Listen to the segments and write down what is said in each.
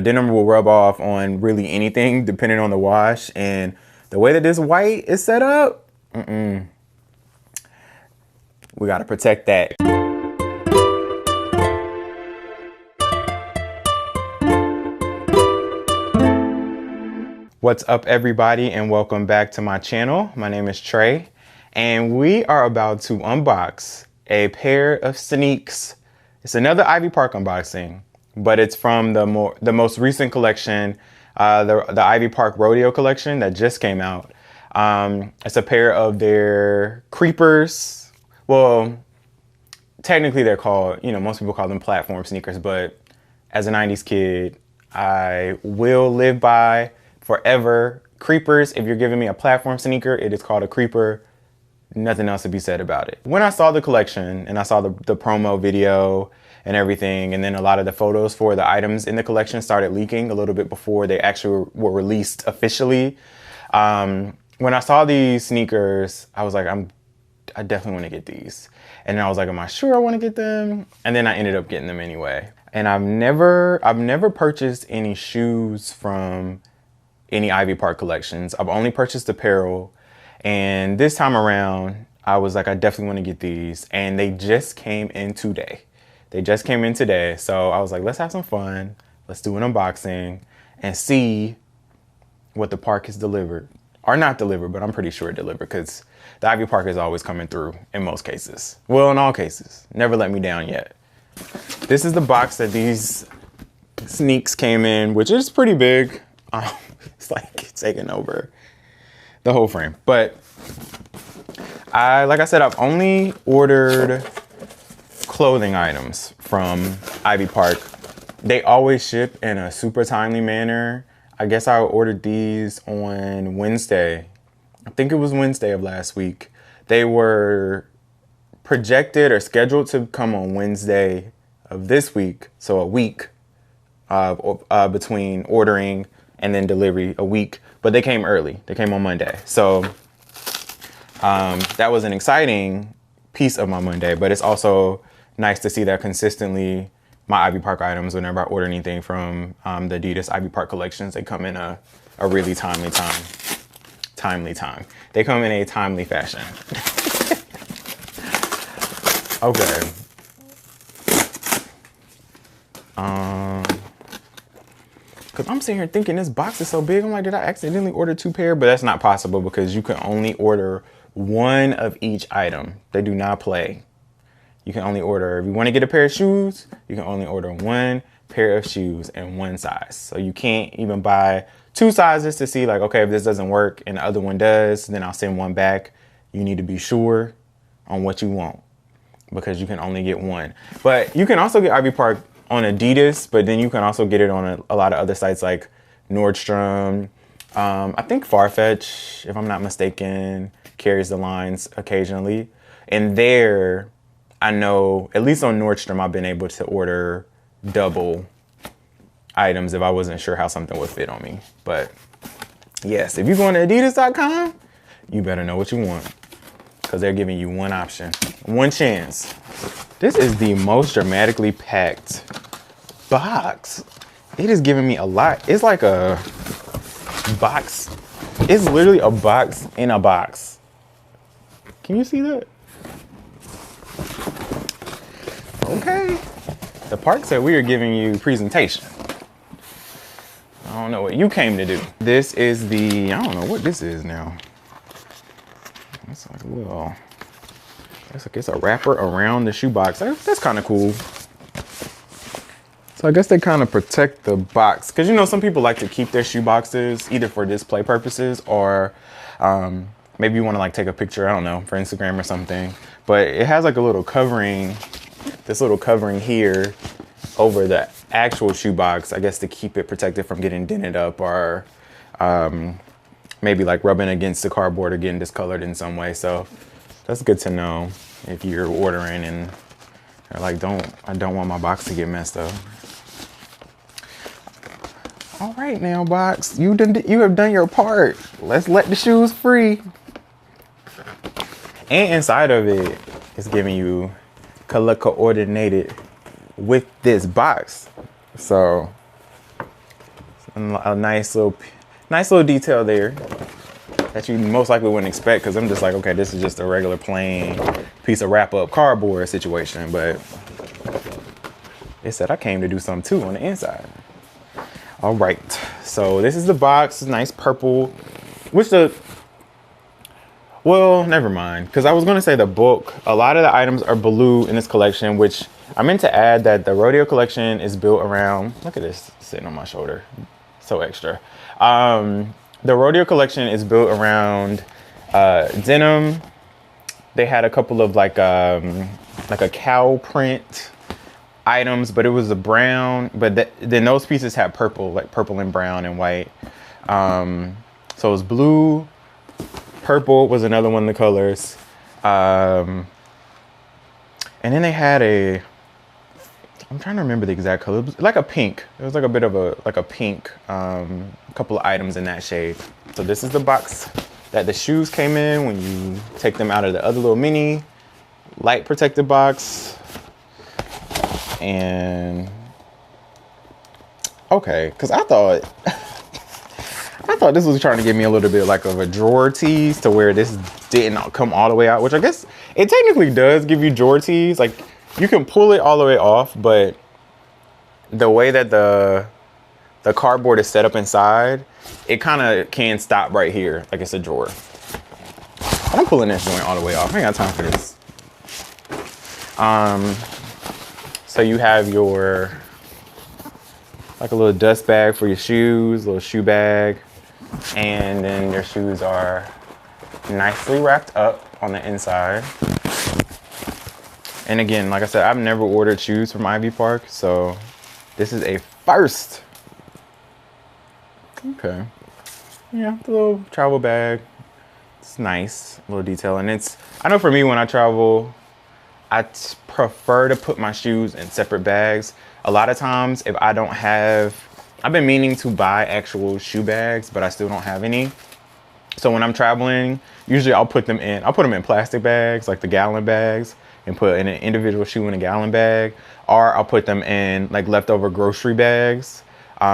Denim will rub off on really anything depending on the wash, and the way that this white is set up, we gotta protect that. What's up, everybody, and welcome back to my channel. My name is Trey, and we are about to unbox a pair of sneaks. It's another Ivy Park unboxing, but it's from the most recent collection, the Ivy Park Rodeo collection that just came out. It's a pair of their creepers. Well, technically they're called, most people call them platform sneakers, but as a 90s kid, I will live by forever creepers. If you're giving me a platform sneaker, it is called a creeper. Nothing else to be said about it. When I saw the collection and I saw the promo video and everything, and then a lot of the photos for the items in the collection started leaking a little bit before they actually were released officially. When I saw these sneakers, I was like, I definitely want to get these. And then I was like, am I sure I want to get them? And then I ended up getting them anyway. And I've never purchased any shoes from any Ivy Park collections. I've only purchased apparel. And this time around, I was like, I definitely want to get these. And they just came in today. So I was like, let's have some fun. Let's do an unboxing and see what the park has delivered. Or not delivered, but I'm pretty sure it delivered, because the Ivy Park is always coming through in most cases. Well, in all cases. Never let me down yet. This is the box that these sneaks came in, which is pretty big. It's like taking over the whole frame. But like I said, I've only ordered clothing items from Ivy Park. They always ship in a super timely manner. I guess I ordered these on Wednesday. I think it was Wednesday of last week. They were projected or scheduled to come on Wednesday of this week. So a week between ordering and then delivery, a week. But they came early. They came on Monday. So that was an exciting piece of my Monday, but it's also nice to see that consistently my Ivy Park items, whenever I order anything from the Adidas Ivy Park collections, they come in a really timely time. They come in a timely fashion. Okay. Cause I'm sitting here thinking this box is so big. I'm like, did I accidentally order two pair? But that's not possible, because you can only order one of each item. They do not play. You can only order, if you want to get a pair of shoes, you can only order one pair of shoes in one size. So you can't even buy two sizes to see, like, okay, if this doesn't work and the other one does, then I'll send one back. You need to be sure on what you want, because you can only get one. But you can also get Ivy Park on Adidas, but then you can also get it on a lot of other sites like Nordstrom. I think Farfetch, if I'm not mistaken, carries the lines occasionally. And there, I know, at least on Nordstrom, I've been able to order double items if I wasn't sure how something would fit on me. But yes, if you're going to Adidas.com, you better know what you want, because they're giving you one option, one chance. This is the most dramatically packed box. It is giving me a lot. It's like a box. It's literally a box in a box. Can you see that? Okay. The park said we are giving you presentation. I don't know what you came to do. This is the, I don't know what this is now. It's like a little, it's a wrapper around the shoebox. That's kind of cool. So I guess they kind of protect the box, because some people like to keep their shoe boxes either for display purposes or maybe you want to like take a picture, I don't know, for Instagram or something. But it has like a little covering, this little covering here over the actual shoebox, I guess, to keep it protected from getting dented up or maybe like rubbing against the cardboard or getting discolored in some way. So that's good to know if you're ordering and you're like, I don't want my box to get messed up. All right now, box, you have done your part. Let's let the shoes free. And inside of it, it's giving you color coordinated with this box. So A nice little detail there that you most likely wouldn't expect, because I'm just like, okay, this is just a regular plain piece of wrap up cardboard situation, but it said I came to do something too on the inside. All right, so this is the box. It's nice purple, which well, never mind, because I was going to say the book. A lot of the items are blue in this collection, which I meant to add that the Rodeo collection is built around, look at this sitting on my shoulder, so extra. The Rodeo collection is built around denim. They had a couple of like a cow print items, but it was a brown, but then those pieces had purple, like purple and brown and white. So it was blue, purple was another one of the colors. And then they had I'm trying to remember the exact color. It was like a pink. It was like a bit of a pink, couple of items in that shade. So this is the box that the shoes came in when you take them out of the other little mini light protected box. And okay, because I thought this was trying to give me a little bit like of a drawer tease, to where this didn't come all the way out, which I guess it technically does give you drawer tease. Like, you can pull it all the way off, but the way that the cardboard is set up inside, it kind of can stop right here, like it's a drawer. But I'm pulling this joint all the way off. I ain't got time for this. So you have your, like a little dust bag for your shoes, little shoe bag, and then your shoes are nicely wrapped up on the inside. And again, like I said, I've never ordered shoes from Ivy Park, so this is a first. Okay. Yeah, the little travel bag. It's nice, little detail. And I know for me, when I travel, I prefer to put my shoes in separate bags. A lot of times, if I don't have, I've been meaning to buy actual shoe bags, but I still don't have any. So when I'm traveling, usually I'll put them in plastic bags, like the gallon bags, and put in an individual shoe in a gallon bag, or I'll put them in like leftover grocery bags,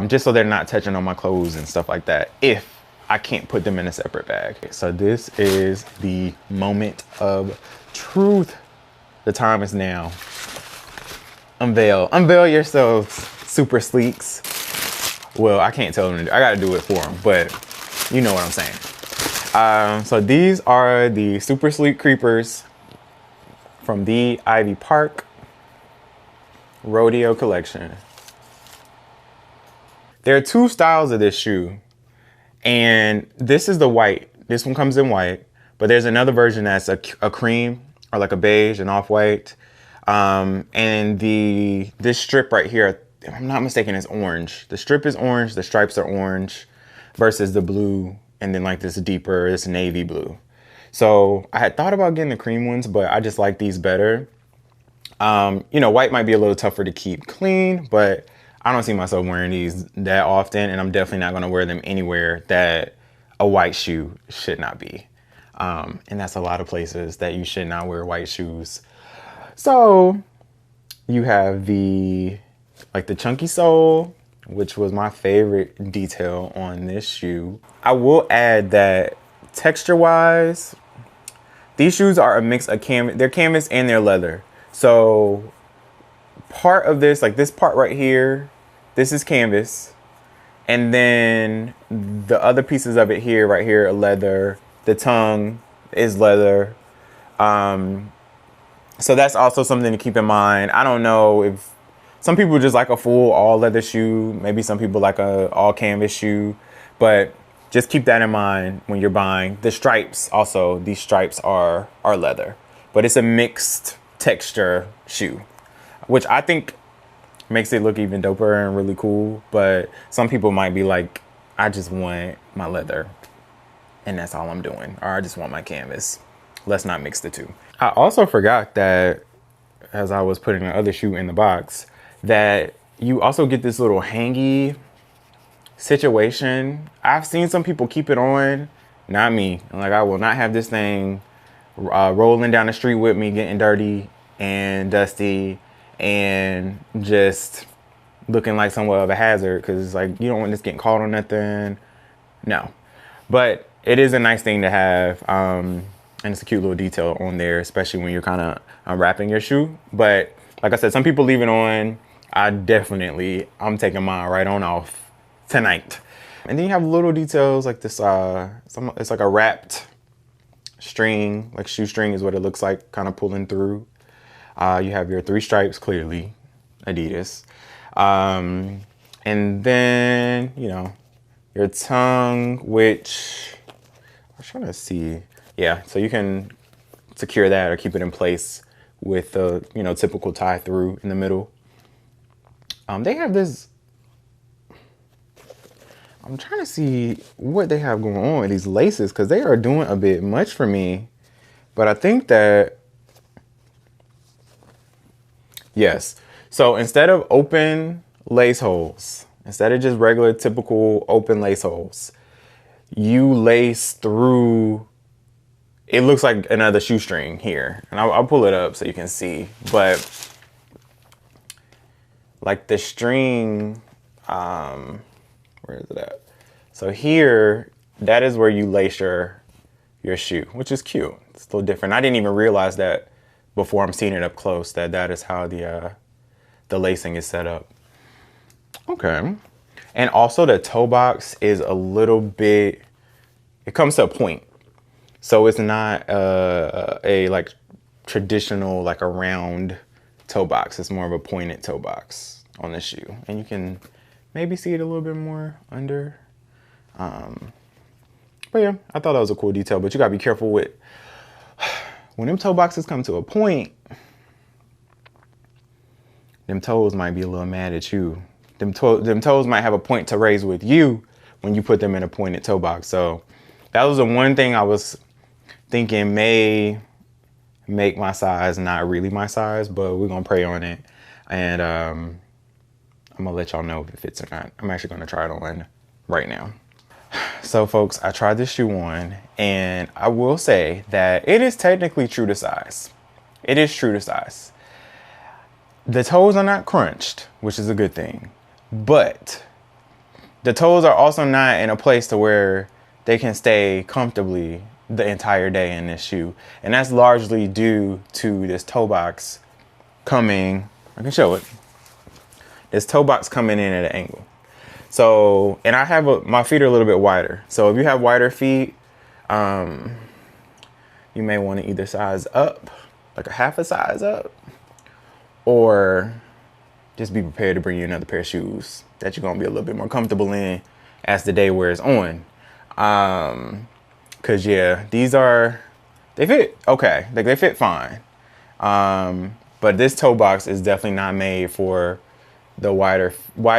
just so they're not touching on my clothes and stuff like that, if I can't put them in a separate bag. So this is the moment of truth. The time is now. Unveil yourselves, super sleeks. Well, I can't tell them to do, I gotta do it for them, but you know what I'm saying. So these are the super sleek creepers from the Ivy Park Rodeo collection. There are two styles of this shoe, and this is the white. This one comes in white, but there's another version that's a cream, or like a beige and off-white. And this strip right here, if I'm not mistaken, is orange. The strip is orange, the stripes are orange, versus the blue, and then like this navy blue. So I had thought about getting the cream ones, but I just like these better. You know, white might be a little tougher to keep clean, but I don't see myself wearing these that often, and I'm definitely not gonna wear them anywhere that a white shoe should not be. And that's a lot of places that you should not wear white shoes. So you have the chunky sole, which was my favorite detail on this shoe. I will add that texture wise, these shoes are a mix of canvas. They're canvas and they're leather. So part of this, like this part right here, this is canvas. And then the other pieces of it here, right here, are leather. The tongue is leather. So that's also something to keep in mind. I don't know if some people just like a full all leather shoe. Maybe some people like a all canvas shoe, but just keep that in mind when you're buying. The stripes also, these stripes are leather, but it's a mixed texture shoe, which I think makes it look even doper and really cool. But some people might be like, I just want my leather and that's all I'm doing, or I just want my canvas. Let's not mix the two. I also forgot that, as I was putting the other shoe in the box, that you also get this little hangy situation. I've seen some people keep it on, not me. Like, I will not have this thing rolling down the street with me, getting dirty and dusty and just looking like somewhat of a hazard, because it's like you don't want this getting caught on nothing. No, but it is a nice thing to have, and it's a cute little detail on there, especially when you're kind of unwrapping your shoe. But like I said, some people leave it on. I'm taking mine right on off tonight. And then you have little details like this. It's like a wrapped string, like shoestring is what it looks like, kind of pulling through. You have your 3 stripes, clearly Adidas. And then, you know, your tongue, which I'm trying to see. Yeah, so you can secure that or keep it in place with the, you know, typical tie through in the middle. They have this, I'm trying to see what they have going on with these laces, because they are doing a bit much for me. But I think that, yes. So instead of open lace holes, instead of just regular typical open lace holes, you lace through, it looks like another shoestring here. And I'll pull it up so you can see. But like the string, where is it at? So here, that is where you lace your shoe, which is cute. It's a little different. I didn't even realize that before I'm seeing it up close, that is how the lacing is set up. Okay. And also the toe box is a little bit, it comes to a point. So it's not a like traditional, like a round toe box. It's more of a pointed toe box on the shoe. And you can maybe see it a little bit more under. But yeah, I thought that was a cool detail, but you gotta be careful with, when them toe boxes come to a point, them toes might be a little mad at you. Them toes might have a point to raise with you when you put them in a pointed toe box. So that was the one thing I was thinking may make my size not really my size, but we're gonna pray on it. And I'm gonna let y'all know if it fits or not. I'm actually gonna try it on right now. So folks, I tried this shoe on, and I will say that it is technically true to size. It is true to size. The toes are not crunched, which is a good thing, but the toes are also not in a place to where they can stay comfortably the entire day in this shoe. And that's largely due to this toe box coming, I can show it. This toe box coming in at an angle. So, and I have my feet are a little bit wider. So if you have wider feet, you may want to either size up, like a half a size up, or just be prepared to bring you another pair of shoes that you're going to be a little bit more comfortable in as the day wears on. Cause yeah, they fit okay. Like they fit fine. But this toe box is definitely not made for the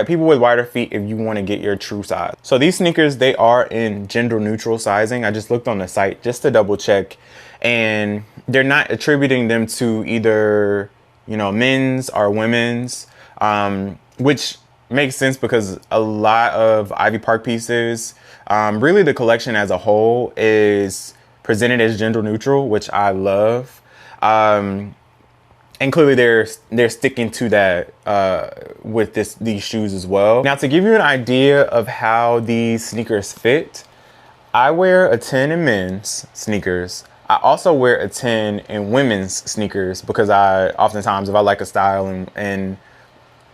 people with wider feet if you want to get your true size. So these sneakers, they are in gender neutral sizing. I just looked on the site just to double check, and they're not attributing them to either, you know, men's or women's, which makes sense because a lot of Ivy Park pieces, really the collection as a whole is presented as gender neutral, which I love. And clearly they're sticking to that with these shoes as well. Now, to give you an idea of how these sneakers fit, I wear a 10 in men's sneakers. I also wear a 10 in women's sneakers because I oftentimes, if I like a style and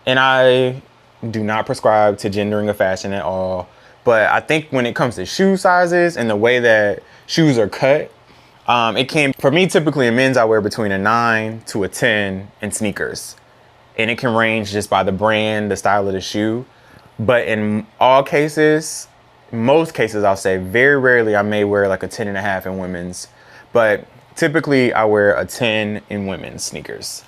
I do not prescribe to gendering of fashion at all, but I think when it comes to shoe sizes and the way that shoes are cut, it can, for me, typically in men's, I wear between a 9 to a 10 in sneakers. And it can range just by the brand, the style of the shoe. But in all cases, most cases, I'll say very rarely, I may wear like a 10 and a half in women's. But typically I wear a 10 in women's sneakers.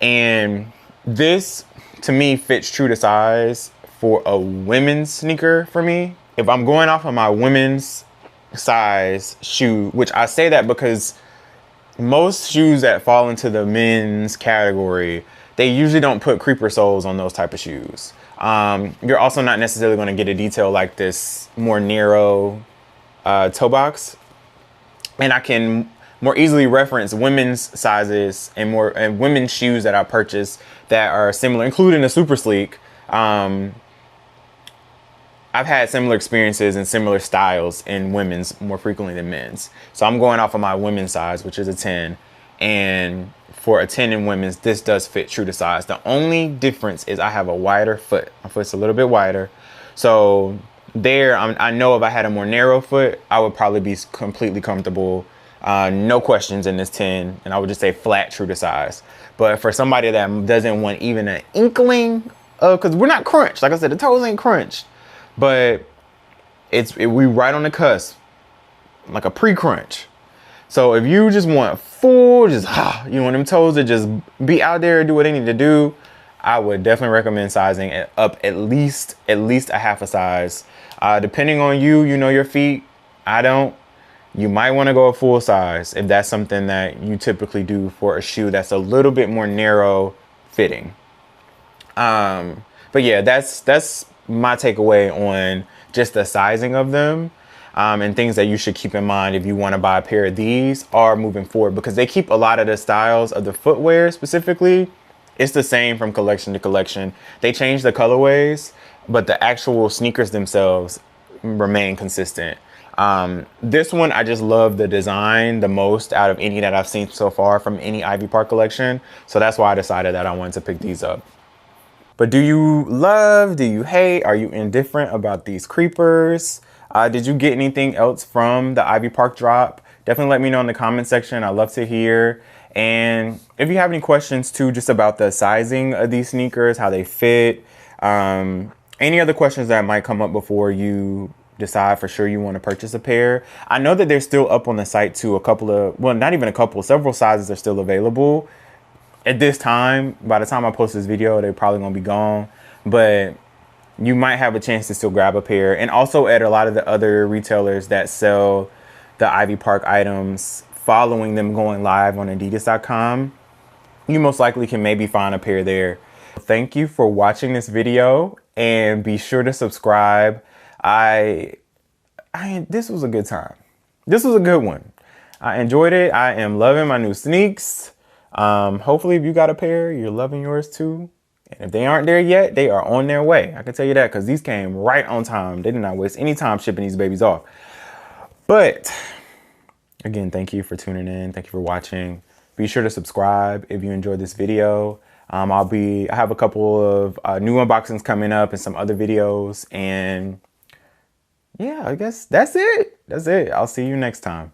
And this, to me, fits true to size for a women's sneaker for me. If I'm going off of my women's size shoe, which I say that because most shoes that fall into the men's category, they usually don't put creeper soles on those type of shoes. You're also not necessarily going to get a detail like this more narrow toe box, and I can more easily reference women's sizes and women's shoes that I purchase that are similar, including the super sleek. I've had similar experiences and similar styles in women's more frequently than men's. So I'm going off of my women's size, which is a 10. And for a 10 in women's, this does fit true to size. The only difference is I have a wider foot. My foot's a little bit wider. So there, I know if I had a more narrow foot, I would probably be completely comfortable. No questions in this 10. And I would just say flat true to size. But for somebody that doesn't want even an inkling, because we're not crunched. Like I said, the toes ain't crunched. But we right on the cusp, like a pre-crunch. So if you just want full, you want them toes to just be out there and do what they need to do, I would definitely recommend sizing it up at least a half a size. Depending on you, you know your feet. I don't. You might want to go a full size if that's something that you typically do for a shoe that's a little bit more narrow fitting. But yeah, that's my takeaway on just the sizing of them, and things that you should keep in mind if you want to buy a pair of these are moving forward, because they keep a lot of the styles of the footwear specifically. It's the same from collection to collection. They change the colorways, but the actual sneakers themselves remain consistent. This one, I just love the design the most out of any that I've seen so far from any Ivy Park collection. So that's why I decided that I wanted to pick these up. But do you love, do you hate, are you indifferent about these creepers? Did you get anything else from the Ivy Park drop? Definitely let me know in the comment section. I'd love to hear. And if you have any questions too, just about the sizing of these sneakers, how they fit, any other questions that might come up before you decide for sure you want to purchase a pair. I know that they're still up on the site too. Not even a couple, several sizes are still available. At this time, by the time I post this video, they're probably going to be gone. But you might have a chance to still grab a pair. And also at a lot of the other retailers that sell the Ivy Park items, following them going live on Adidas.com, you most likely can maybe find a pair there. Thank you for watching this video, and be sure to subscribe. This was a good time. This was a good one. I enjoyed it. I am loving my new sneaks. Hopefully if you got a pair, you're loving yours too. And if they aren't there yet, they are on their way. I can tell you that, because these came right on time. They did not waste any time shipping these babies off. But again, thank you for tuning in. Thank you for watching. Be sure to subscribe if you enjoyed this video. I have a couple of new unboxings coming up and some other videos. And yeah, I guess that's it. I'll see you next time.